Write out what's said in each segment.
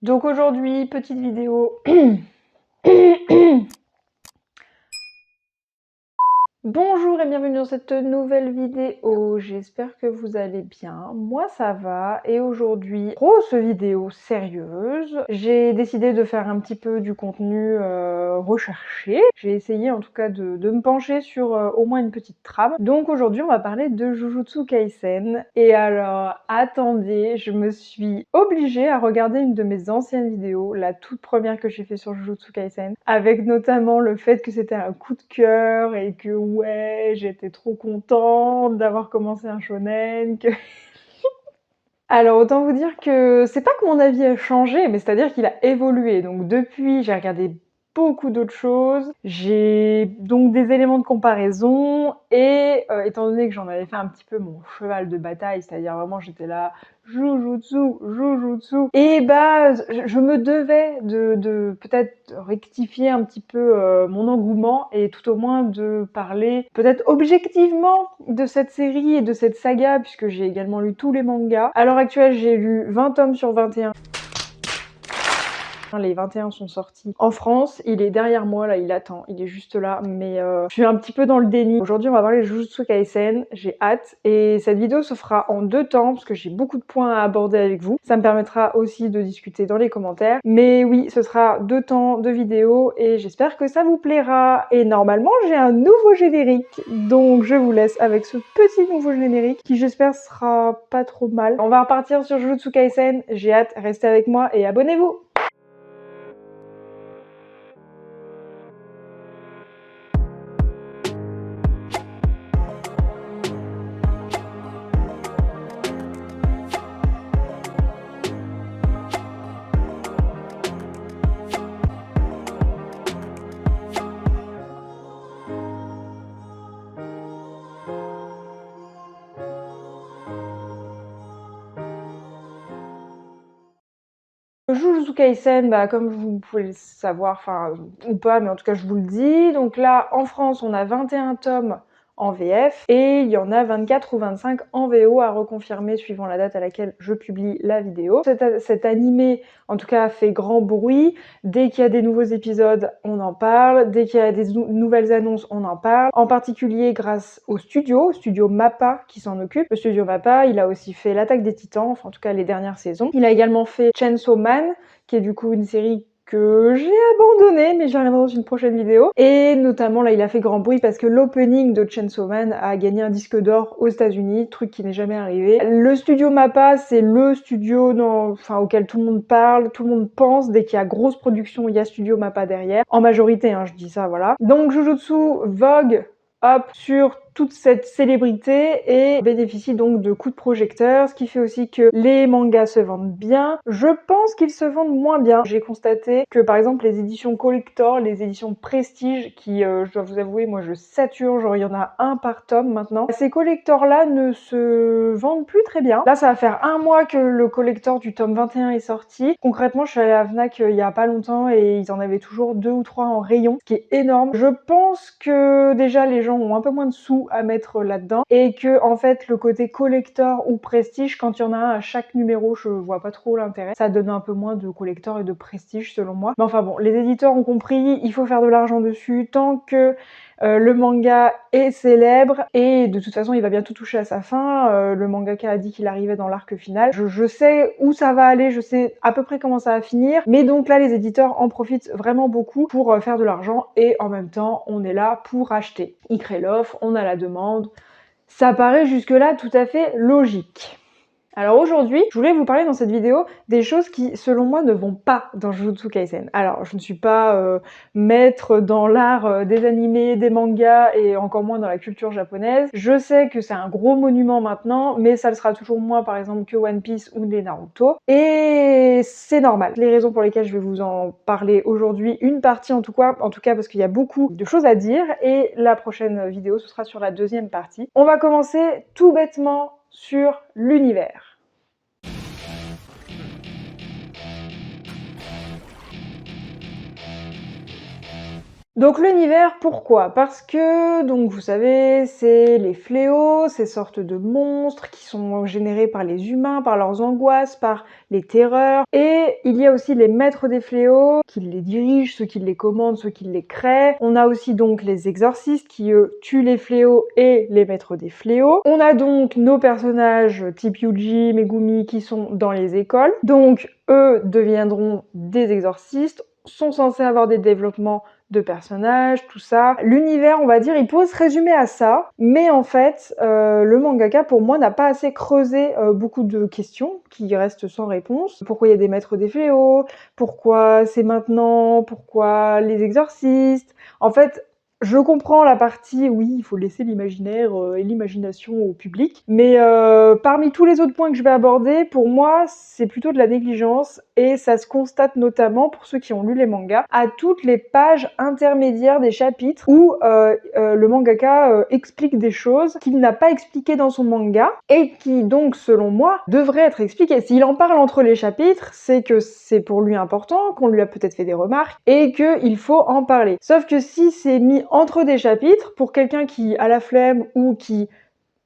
Donc aujourd'hui, petite vidéo. Bonjour et bienvenue dans cette nouvelle vidéo, j'espère que vous allez bien, moi ça va et aujourd'hui, grosse vidéo sérieuse, j'ai décidé de faire un petit peu du contenu recherché, j'ai essayé en tout cas de me pencher sur au moins une petite trame, donc aujourd'hui on va parler de Jujutsu Kaisen et alors attendez, je me suis obligée à regarder une de mes anciennes vidéos, la toute première que j'ai fait sur Jujutsu Kaisen, avec notamment le fait que c'était un coup de cœur et que ouais, j'étais trop contente d'avoir commencé un shonen, que... Alors autant vous dire que c'est pas que mon avis a changé, mais c'est-à-dire qu'il a évolué. Donc depuis, j'ai regardé beaucoup d'autres choses, j'ai donc des éléments de comparaison et étant donné que j'en avais fait un petit peu mon cheval de bataille, c'est-à-dire vraiment j'étais là Jujutsu, Jujutsu, et bah je me devais de peut-être rectifier un petit peu mon engouement et tout au moins de parler peut-être objectivement de cette série et de cette saga puisque j'ai également lu tous les mangas. À l'heure actuelle, j'ai lu 20 tomes sur 21. Les 21 sont sortis en France, il est derrière moi, là il attend, il est juste là, mais je suis un petit peu dans le déni. Aujourd'hui on va parler de Jujutsu Kaisen, j'ai hâte, et cette vidéo se fera en 2 temps, parce que j'ai beaucoup de points à aborder avec vous. Ça me permettra aussi de discuter dans les commentaires, mais oui, ce sera 2 temps de vidéo, et j'espère que ça vous plaira. Et normalement j'ai un nouveau générique, donc je vous laisse avec ce petit nouveau générique, qui j'espère sera pas trop mal. On va repartir sur Jujutsu Kaisen, j'ai hâte, restez avec moi et abonnez-vous. Jujutsu Kaisen, bah, comme vous pouvez le savoir, enfin, ou pas, mais en tout cas je vous le dis, donc là, en France, on a 21 tomes en VF, et il y en a 24 ou 25 en VO à reconfirmer suivant la date à laquelle je publie la vidéo. Cet animé, en tout cas, fait grand bruit. Dès qu'il y a des nouveaux épisodes, on en parle. Dès qu'il y a des nouvelles annonces, on en parle. En particulier grâce au studio MAPPA qui s'en occupe. Le studio MAPPA, il a aussi fait l'Attaque des Titans, enfin en tout cas les dernières saisons. Il a également fait Chainsaw Man, qui est du coup une série que j'ai abandonné, mais j'y reviendrai dans une prochaine vidéo. Et notamment, là, il a fait grand bruit parce que l'opening de Chainsaw Man a gagné un disque d'or aux États-Unis, truc qui n'est jamais arrivé. Le studio MAPPA, c'est le studio auquel tout le monde parle, tout le monde pense. Dès qu'il y a grosse production, il y a studio MAPPA derrière. En majorité, hein, je dis ça, voilà. Donc Jujutsu vogue hop sur toute cette célébrité et bénéficie donc de coups de projecteur, ce qui fait aussi que les mangas se vendent bien. Je pense qu'ils se vendent moins bien. J'ai constaté que par exemple les éditions collector, les éditions prestige, qui je dois vous avouer, moi je sature, genre il y en a un par tome maintenant. Ces collectors là ne se vendent plus très bien. Là ça va faire 1 mois que le collector du tome 21 est sorti. Concrètement je suis allée à la Fnac il y a pas longtemps et ils en avaient toujours 2 ou 3 en rayon, ce qui est énorme. Je pense que déjà les gens ont un peu moins de sous à mettre là-dedans et que en fait le côté collector ou prestige, quand il y en a un à chaque numéro, je vois pas trop l'intérêt. Ça donne un peu moins de collector et de prestige selon moi. Mais enfin bon, les éditeurs ont compris, il faut faire de l'argent dessus tant que le manga est célèbre et de toute façon il va bientôt toucher à sa fin. Le mangaka a dit qu'il arrivait dans l'arc final. Je sais où ça va aller, je sais à peu près comment ça va finir, mais donc là les éditeurs en profitent vraiment beaucoup pour faire de l'argent et en même temps on est là pour acheter. Ils créent l'offre, on a la demande, ça paraît jusque-là tout à fait logique. Alors aujourd'hui, je voulais vous parler dans cette vidéo des choses qui, selon moi, ne vont pas dans Jujutsu Kaisen. Alors, je ne suis pas maître dans l'art des animés, des mangas et encore moins dans la culture japonaise. Je sais que c'est un gros monument maintenant, mais ça le sera toujours moins, par exemple, que One Piece ou les Naruto. Et c'est normal. Les raisons pour lesquelles je vais vous en parler aujourd'hui, une partie en tout cas parce qu'il y a beaucoup de choses à dire, et la prochaine vidéo, ce sera sur la deuxième partie. On va commencer tout bêtement sur l'univers. Donc l'univers, pourquoi? Parce que, donc vous savez, c'est les fléaux, ces sortes de monstres qui sont générés par les humains, par leurs angoisses, par les terreurs. Et il y a aussi les maîtres des fléaux, qui les dirigent, ceux qui les commandent, ceux qui les créent. On a aussi donc les exorcistes qui, eux, tuent les fléaux et les maîtres des fléaux. On a donc nos personnages type Yuji, Megumi, qui sont dans les écoles. Donc eux deviendront des exorcistes, sont censés avoir des développements de personnages, tout ça. L'univers, on va dire, il pourrait se résumer à ça, mais en fait, le mangaka, pour moi, n'a pas assez creusé beaucoup de questions qui restent sans réponse. Pourquoi il y a des maîtres des fléaux? Pourquoi c'est maintenant? Pourquoi les exorcistes? En fait, je comprends la partie, oui, il faut laisser l'imaginaire et l'imagination au public, mais parmi tous les autres points que je vais aborder, pour moi, c'est plutôt de la négligence, et ça se constate notamment, pour ceux qui ont lu les mangas, à toutes les pages intermédiaires des chapitres où le mangaka explique des choses qu'il n'a pas expliquées dans son manga, et qui donc, selon moi, devraient être expliquées. S'il en parle entre les chapitres, c'est que c'est pour lui important, qu'on lui a peut-être fait des remarques, et qu'il faut en parler. Sauf que si c'est mis entre des chapitres, pour quelqu'un qui a la flemme ou qui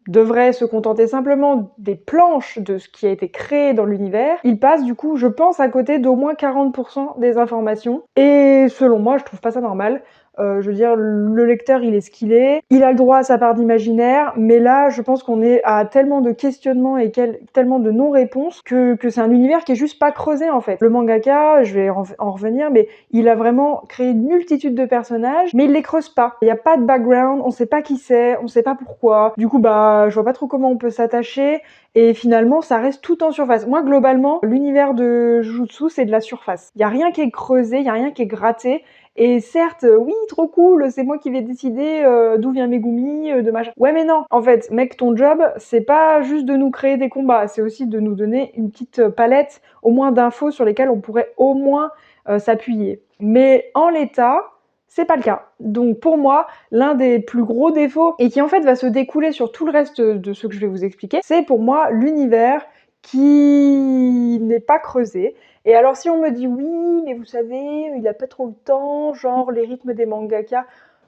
devrait se contenter simplement des planches de ce qui a été créé dans l'univers, il passe du coup, je pense, à côté d'au moins 40% des informations. Et selon moi, je trouve pas ça normal. Je veux dire, le lecteur, il est ce qu'il est, il a le droit à sa part d'imaginaire, mais là, je pense qu'on est à tellement de questionnements et tellement de non-réponses que c'est un univers qui est juste pas creusé, en fait. Le mangaka, je vais en revenir, mais il a vraiment créé une multitude de personnages, mais il les creuse pas. Il y a pas de background, on sait pas qui c'est, on sait pas pourquoi. Du coup, bah, je vois pas trop comment on peut s'attacher, et finalement, ça reste tout en surface. Moi, globalement, l'univers de Jujutsu, c'est de la surface. Il y a rien qui est creusé, il y a rien qui est gratté. Et certes, oui, trop cool, c'est moi qui vais décider d'où vient Megumi, de machin. Ouais, mais non, en fait, mec, ton job, c'est pas juste de nous créer des combats, c'est aussi de nous donner une petite palette, au moins d'infos sur lesquelles on pourrait au moins s'appuyer. Mais en l'état, c'est pas le cas. Donc pour moi, l'un des plus gros défauts, et qui en fait va se découler sur tout le reste de ce que je vais vous expliquer, c'est pour moi l'univers qui n'est pas creusé. Et alors si on me dit oui, mais vous savez, il a pas trop le temps, genre les rythmes des mangaka,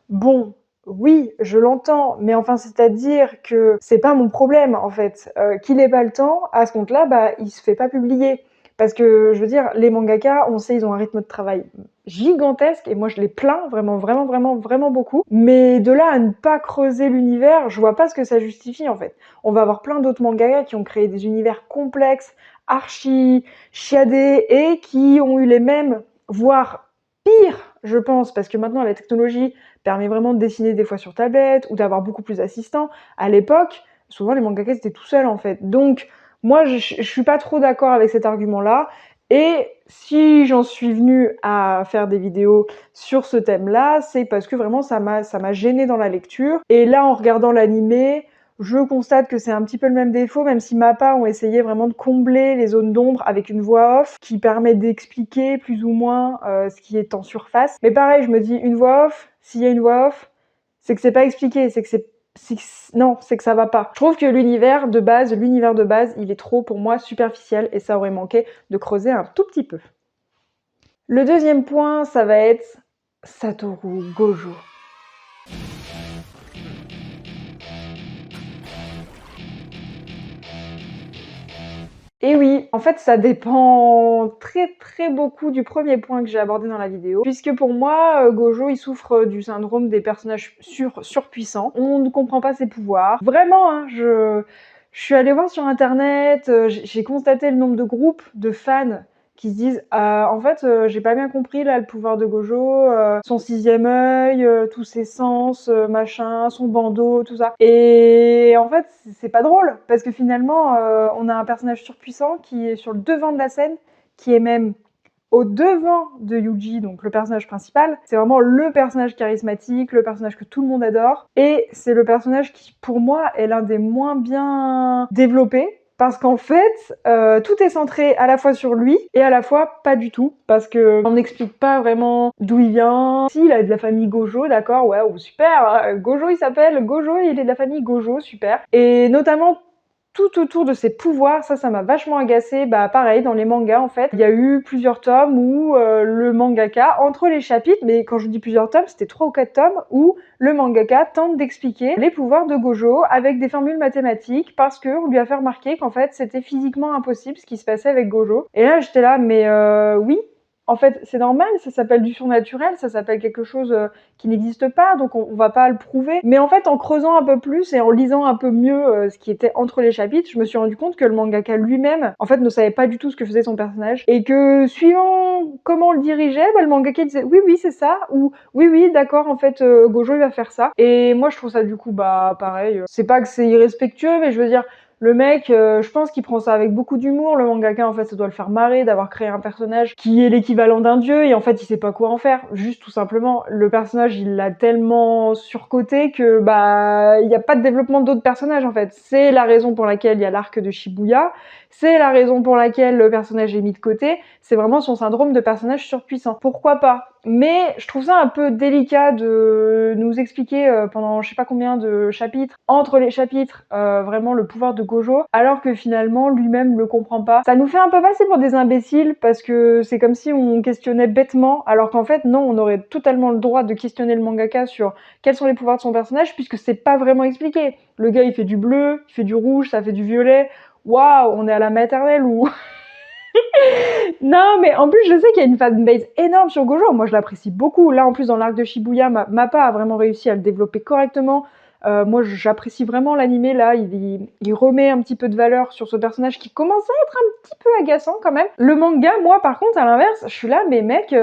bon, oui, je l'entends, mais enfin c'est-à-dire que c'est pas mon problème en fait. Qu'il ait pas le temps, à ce compte-là, bah il se fait pas publier. Parce que, je veux dire, les mangaka, on sait, ils ont un rythme de travail gigantesque, et moi je les plains vraiment, vraiment, vraiment, vraiment beaucoup. Mais de là à ne pas creuser l'univers, je vois pas ce que ça justifie en fait. On va avoir plein d'autres mangaka qui ont créé des univers complexes, archi chiadés, et qui ont eu les mêmes, voire pire, je pense, parce que maintenant la technologie permet vraiment de dessiner des fois sur tablette, ou d'avoir beaucoup plus d'assistants. À l'époque, souvent les mangaka étaient tout seuls en fait. Donc, moi, je suis pas trop d'accord avec cet argument-là. Et si j'en suis venue à faire des vidéos sur ce thème-là, c'est parce que vraiment ça m'a gênée dans la lecture. Et là, en regardant l'animé, je constate que c'est un petit peu le même défaut, même si MAPPA ont essayé vraiment de combler les zones d'ombre avec une voix off qui permet d'expliquer plus ou moins ce qui est en surface. Mais pareil, je me dis, une voix off, s'il y a une voix off, c'est que c'est pas expliqué, non, c'est que ça va pas. Je trouve que l'univers de base, il est trop, pour moi, superficiel, et ça aurait manqué de creuser un tout petit peu. Le deuxième point, ça va être Satoru Gojo. Et oui, en fait, ça dépend très beaucoup du premier point que j'ai abordé dans la vidéo, puisque pour moi, Gojo, il souffre du syndrome des personnages surpuissants. On ne comprend pas ses pouvoirs. Vraiment, hein, je suis allée voir sur internet, j'ai constaté le nombre de groupes de fans qui se disent en fait, j'ai pas bien compris là le pouvoir de Gojo, son sixième œil, tous ses sens, machin, son bandeau, tout ça. Et en fait, c'est pas drôle, parce que finalement, on a un personnage surpuissant qui est sur le devant de la scène, qui est même au devant de Yuji, donc le personnage principal. C'est vraiment le personnage charismatique, le personnage que tout le monde adore, et c'est le personnage qui, pour moi, est l'un des moins bien développés, parce qu'en fait, tout est centré à la fois sur lui, et à la fois pas du tout, parce que on n'explique pas vraiment d'où il vient. Si, il est de la famille Gojo, d'accord, ouais, oh, super, Gojo il s'appelle Gojo, il est de la famille Gojo, super. Et notamment, tout autour de ses pouvoirs, ça m'a vachement agacée. Bah pareil, dans les mangas en fait, il y a eu plusieurs tomes où le mangaka, entre les chapitres, mais quand je dis plusieurs tomes, c'était 3 ou 4 tomes, où le mangaka tente d'expliquer les pouvoirs de Gojo avec des formules mathématiques parce qu'on lui a fait remarquer qu'en fait c'était physiquement impossible ce qui se passait avec Gojo. Et là j'étais là, mais oui, en fait, c'est normal, ça s'appelle du surnaturel, ça s'appelle quelque chose qui n'existe pas, donc on va pas le prouver. Mais en fait, en creusant un peu plus et en lisant un peu mieux ce qui était entre les chapitres, je me suis rendu compte que le mangaka lui-même, en fait, ne savait pas du tout ce que faisait son personnage, et que suivant comment on le dirigeait, bah, le mangaka disait oui, oui, c'est ça, ou oui, oui, d'accord, en fait, Gojo il va faire ça. Et moi, je trouve ça du coup, bah, pareil. C'est pas que c'est irrespectueux, mais je veux dire, le mec, je pense qu'il prend ça avec beaucoup d'humour. Le mangaka, en fait, ça doit le faire marrer d'avoir créé un personnage qui est l'équivalent d'un dieu et en fait, il sait pas quoi en faire. Juste tout simplement, le personnage, il l'a tellement surcoté que bah, il y a pas de développement d'autres personnages en fait. C'est la raison pour laquelle il y a l'arc de Shibuya. C'est la raison pour laquelle le personnage est mis de côté. C'est vraiment son syndrome de personnage surpuissant. Pourquoi pas? Mais je trouve ça un peu délicat de nous expliquer pendant je sais pas combien de chapitres, entre les chapitres, vraiment le pouvoir de Gojo, alors que finalement lui-même le comprend pas. Ça nous fait un peu passer pour des imbéciles parce que c'est comme si on questionnait bêtement, alors qu'en fait non, on aurait totalement le droit de questionner le mangaka sur quels sont les pouvoirs de son personnage puisque c'est pas vraiment expliqué. Le gars il fait du bleu, il fait du rouge, ça fait du violet. Waouh, on est à la maternelle ou non, mais en plus, je sais qu'il y a une fanbase énorme sur Gojo. Moi, je l'apprécie beaucoup. Là, en plus, dans l'arc de Shibuya, Mappa a vraiment réussi à le développer correctement. Moi, j'apprécie vraiment l'animé, là. Il remet un petit peu de valeur sur ce personnage qui commence à être un petit peu agaçant, quand même. Le manga, moi, par contre, à l'inverse, je suis là, mais mec...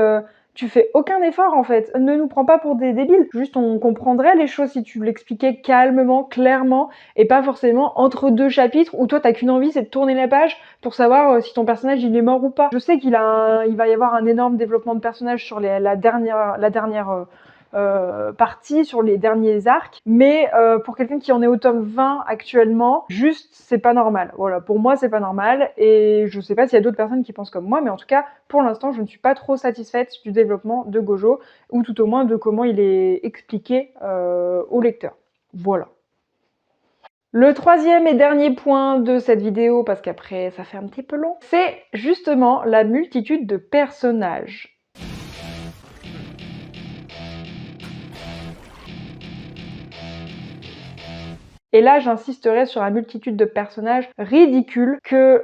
tu fais aucun effort en fait, ne nous prends pas pour des débiles, juste on comprendrait les choses si tu l'expliquais calmement, clairement, et pas forcément entre deux chapitres où toi t'as qu'une envie, c'est de tourner la page pour savoir si ton personnage il est mort ou pas. Je sais il va y avoir un énorme développement de personnage sur la dernière partie, sur les derniers arcs, mais pour quelqu'un qui en est au tome 20 actuellement, juste c'est pas normal. Voilà, pour moi c'est pas normal, et je sais pas s'il y a d'autres personnes qui pensent comme moi, mais en tout cas, pour l'instant, je ne suis pas trop satisfaite du développement de Gojo, ou tout au moins de comment il est expliqué au lecteur. Voilà. Le troisième et dernier point de cette vidéo, parce qu'après ça fait un petit peu long, c'est justement la multitude de personnages. Et là, j'insisterai sur la multitude de personnages ridicules que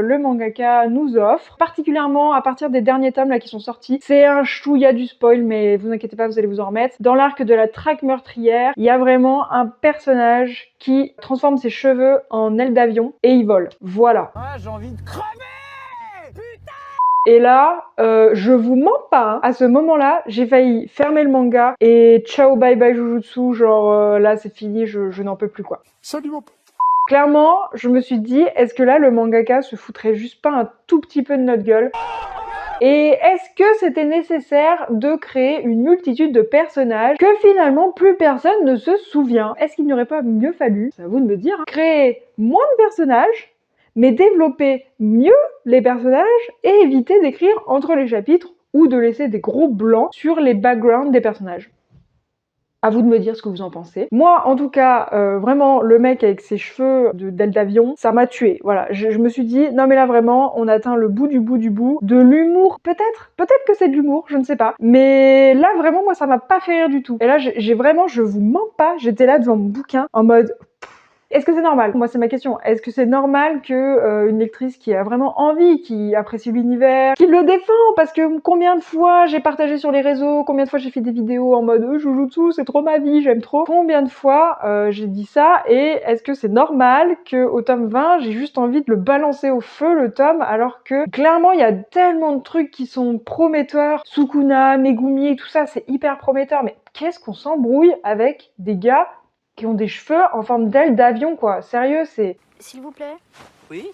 le mangaka nous offre, particulièrement à partir des derniers tomes là qui sont sortis. C'est un chouïa du spoil, mais vous inquiétez pas, vous allez vous en remettre. Dans l'arc de la traque meurtrière, il y a vraiment un personnage qui transforme ses cheveux en aile d'avion et il vole. Voilà. Ah, j'ai envie de crever! Et là, je vous mens pas, hein, à ce moment-là, j'ai failli fermer le manga et ciao bye bye Jujutsu, genre là c'est fini, je n'en peux plus quoi. Salut mon pote! Clairement, je me suis dit, est-ce que là le mangaka se foutrait juste pas un tout petit peu de notre gueule? Et est-ce que c'était nécessaire de créer une multitude de personnages que finalement plus personne ne se souvient? Est-ce qu'il n'y aurait pas mieux fallu, c'est à vous de me dire, hein, créer moins de personnages, mais développer mieux les personnages et éviter d'écrire entre les chapitres ou de laisser des gros blancs sur les backgrounds des personnages? À vous de me dire ce que vous en pensez. Moi, en tout cas, vraiment, le mec avec ses cheveux d'aile d'avion, ça m'a tué. Voilà, je me suis dit, non mais là vraiment, on atteint le bout du bout du bout. De l'humour, peut-être que c'est de l'humour, je ne sais pas. Mais là, vraiment, moi, ça m'a pas fait rire du tout. Et là, j'ai vraiment, je vous mens pas, j'étais là devant mon bouquin, en mode... Est-ce que c'est normal? Moi, c'est ma question. Est-ce que c'est normal que une lectrice qui a vraiment envie, qui apprécie l'univers, qui le défend? Parce que combien de fois j'ai partagé sur les réseaux, combien de fois j'ai fait des vidéos en mode Jujutsu, c'est trop ma vie, j'aime trop. Combien de fois j'ai dit ça? Et est-ce que c'est normal que au tome 20, j'ai juste envie de le balancer au feu, le tome, alors que clairement, il y a tellement de trucs qui sont prometteurs. Sukuna, Megumi, tout ça, c'est hyper prometteur. Mais qu'est-ce qu'on s'embrouille avec des gars qui ont des cheveux en forme d'aile d'avion, quoi. Sérieux, c'est... S'il vous plaît? Oui?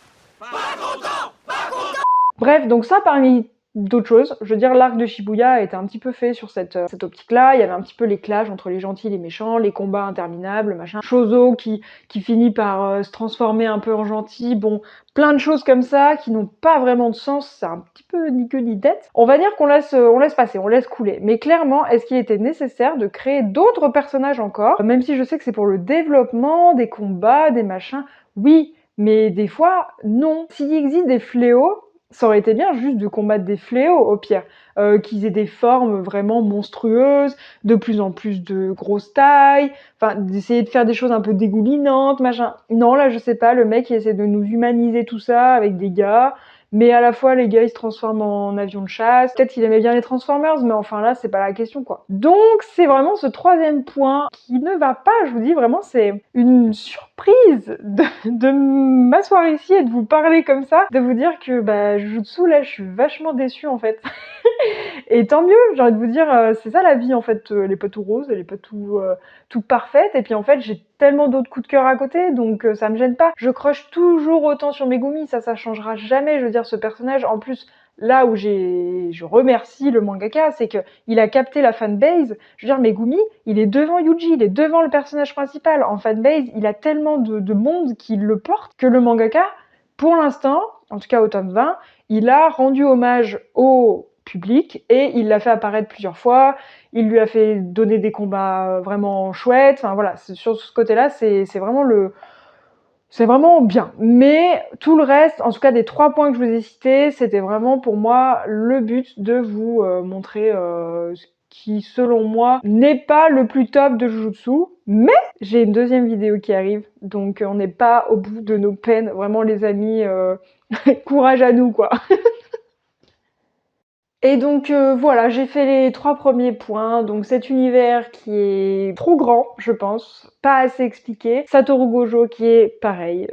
Bref, donc ça parmi d'autres choses, je veux dire, l'arc de Shibuya était un petit peu fait sur cette optique-là. Il y avait un petit peu les clashs entre les gentils et les méchants, les combats interminables, machin. Chozo qui finit par se transformer un peu en gentil. Bon, plein de choses comme ça qui n'ont pas vraiment de sens. C'est un petit peu ni queue ni tête. On va dire qu'on laisse passer, on laisse couler. Mais clairement, est-ce qu'il était nécessaire de créer d'autres personnages encore? Même si je sais que c'est pour le développement des combats, des machins. Oui, Mais des fois, non. S'il existe des fléaux, ça aurait été bien juste de combattre des fléaux, au pire. Qu'ils aient des formes vraiment monstrueuses, de plus en plus de grosse taille, enfin, d'essayer de faire des choses un peu dégoulinantes, machin. Non, là, je sais pas, le mec, il essaie de nous humaniser tout ça avec des gars, mais à la fois, les gars, ils se transforment en avion de chasse. Peut-être qu'il aimait bien les Transformers, mais enfin là, c'est pas la question, quoi. Donc, c'est vraiment ce troisième point qui ne va pas, je vous dis, vraiment, c'est une surprise de m'asseoir ici et de vous parler comme ça, de vous dire que, bah, Jujutsu, là, je suis vachement déçue, en fait. Et tant mieux, j'ai envie de vous dire, c'est ça la vie, en fait, elle est pas tout rose, elle est pas toute parfaite, et puis en fait, j'ai tellement d'autres coups de cœur à côté, donc ça me gêne pas. Je croche toujours autant sur Megumi, ça changera jamais, je veux dire, ce personnage, en plus, là où je remercie le mangaka, c'est que il a capté la fanbase. Je veux dire, Megumi, il est devant Yuji, il est devant le personnage principal. En fanbase, il a tellement de monde qui le porte que le mangaka, pour l'instant, en tout cas au tome 20, il a rendu hommage au public et il l'a fait apparaître plusieurs fois. Il lui a fait donner des combats vraiment chouettes. Enfin voilà, sur ce côté-là, c'est vraiment bien. Mais tout le reste, en tout cas des 3 points que je vous ai cités, c'était vraiment pour moi le but de vous montrer ce qui, selon moi, n'est pas le plus top de Jujutsu. Mais j'ai une deuxième vidéo qui arrive, donc on n'est pas au bout de nos peines. Vraiment les amis, courage à nous quoi. Et donc voilà, j'ai fait les 3 premiers points. Donc cet univers qui est trop grand, je pense, pas assez expliqué. Satoru Gojo qui est pareil,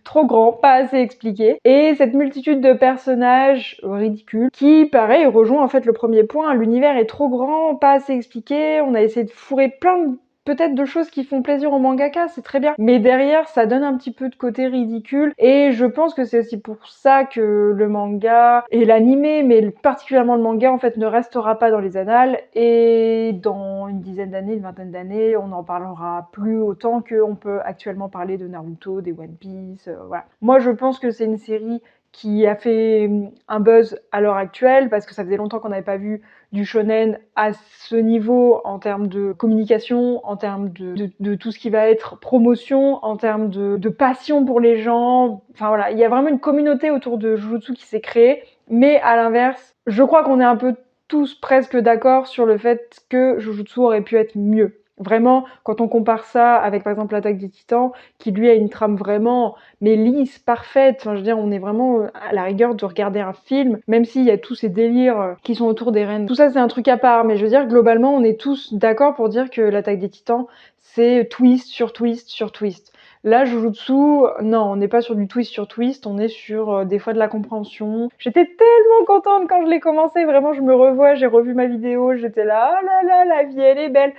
trop grand, pas assez expliqué. Et cette multitude de personnages ridicules qui, pareil, rejoint en fait le premier point. L'univers est trop grand, pas assez expliqué. On a essayé de fourrer plein de peut-être de choses qui font plaisir au mangaka, c'est très bien. Mais derrière, ça donne un petit peu de côté ridicule. Et je pense que c'est aussi pour ça que le manga et l'animé, mais particulièrement le manga, en fait, ne restera pas dans les annales. Et dans une dizaine d'années, une vingtaine d'années, on n'en parlera plus autant qu'on peut actuellement parler de Naruto, des One Piece, voilà. Moi, je pense que c'est une série qui a fait un buzz à l'heure actuelle, parce que ça faisait longtemps qu'on n'avait pas vu du shonen à ce niveau en termes de communication, en termes de tout ce qui va être promotion, en termes de passion pour les gens. Enfin voilà, il y a vraiment une communauté autour de Jujutsu qui s'est créée, mais à l'inverse, je crois qu'on est un peu tous presque d'accord sur le fait que Jujutsu aurait pu être mieux. Vraiment, quand on compare ça avec par exemple l'Attaque des Titans, qui lui a une trame vraiment mais lisse, parfaite, enfin je veux dire, on est vraiment à la rigueur de regarder un film, même s'il y a tous ces délires qui sont autour des reines. Tout ça c'est un truc à part, mais je veux dire, globalement, on est tous d'accord pour dire que l'Attaque des Titans, c'est twist sur twist sur twist. Là, Jujutsu, non, on n'est pas sur du twist sur twist, on est sur des fois de la compréhension. J'étais tellement contente quand je l'ai commencé, vraiment, je me revois, j'ai revu ma vidéo, j'étais là, oh là là, la vie, elle est belle.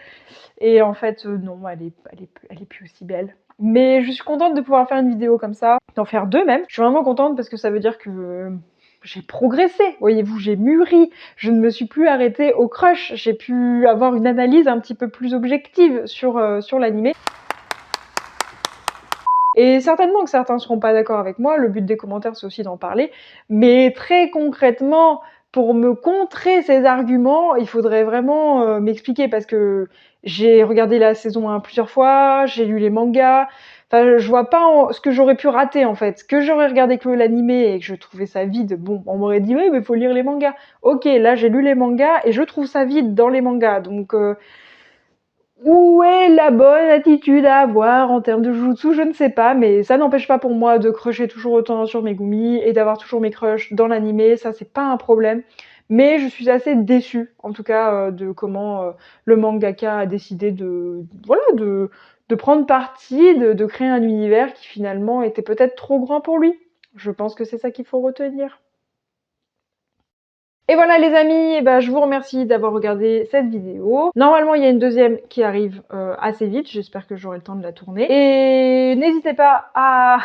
Et en fait, non, elle est plus aussi belle. Mais je suis contente de pouvoir faire une vidéo comme ça, d'en faire 2 même. Je suis vraiment contente parce que ça veut dire que j'ai progressé, voyez-vous, j'ai mûri. Je ne me suis plus arrêtée au crush. J'ai pu avoir une analyse un petit peu plus objective sur l'animé. Et certainement que certains seront pas d'accord avec moi, le but des commentaires c'est aussi d'en parler, mais très concrètement, pour me contrer ces arguments, il faudrait vraiment m'expliquer parce que j'ai regardé la saison 1 plusieurs fois, j'ai lu les mangas, enfin je vois pas ce que j'aurais pu rater en fait. Que j'aurais regardé que l'animé et que je trouvais ça vide, bon, on m'aurait dit oui mais faut lire les mangas. Ok, là j'ai lu les mangas et je trouve ça vide dans les mangas, donc où est la bonne attitude à avoir en termes de Jujutsu, je ne sais pas, mais ça n'empêche pas pour moi de crusher toujours autant sur Megumi et d'avoir toujours mes crushs dans l'animé, ça c'est pas un problème. Mais je suis assez déçue, en tout cas, de comment le mangaka a décidé voilà, de prendre parti, de créer un univers qui finalement était peut-être trop grand pour lui. Je pense que c'est ça qu'il faut retenir. Et voilà les amis, eh ben, je vous remercie d'avoir regardé cette vidéo. Normalement, il y a une deuxième qui arrive assez vite, j'espère que j'aurai le temps de la tourner. Et n'hésitez pas à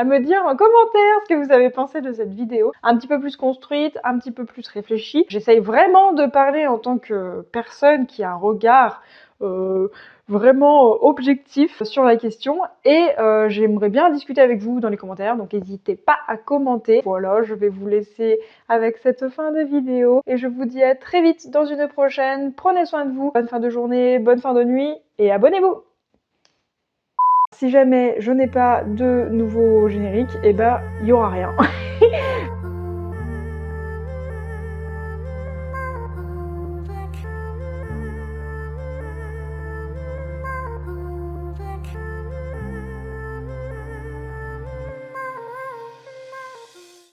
me dire en commentaire ce que vous avez pensé de cette vidéo. Un petit peu plus construite, un petit peu plus réfléchie. J'essaye vraiment de parler en tant que personne qui a un regard vraiment objectif sur la question et j'aimerais bien discuter avec vous dans les commentaires, donc n'hésitez pas à commenter. Voilà, je vais vous laisser avec cette fin de vidéo et je vous dis à très vite dans une prochaine. Prenez soin de vous, bonne fin de journée, bonne fin de nuit et abonnez-vous! si jamais je n'ai pas de nouveau générique, et bah, il y aura rien.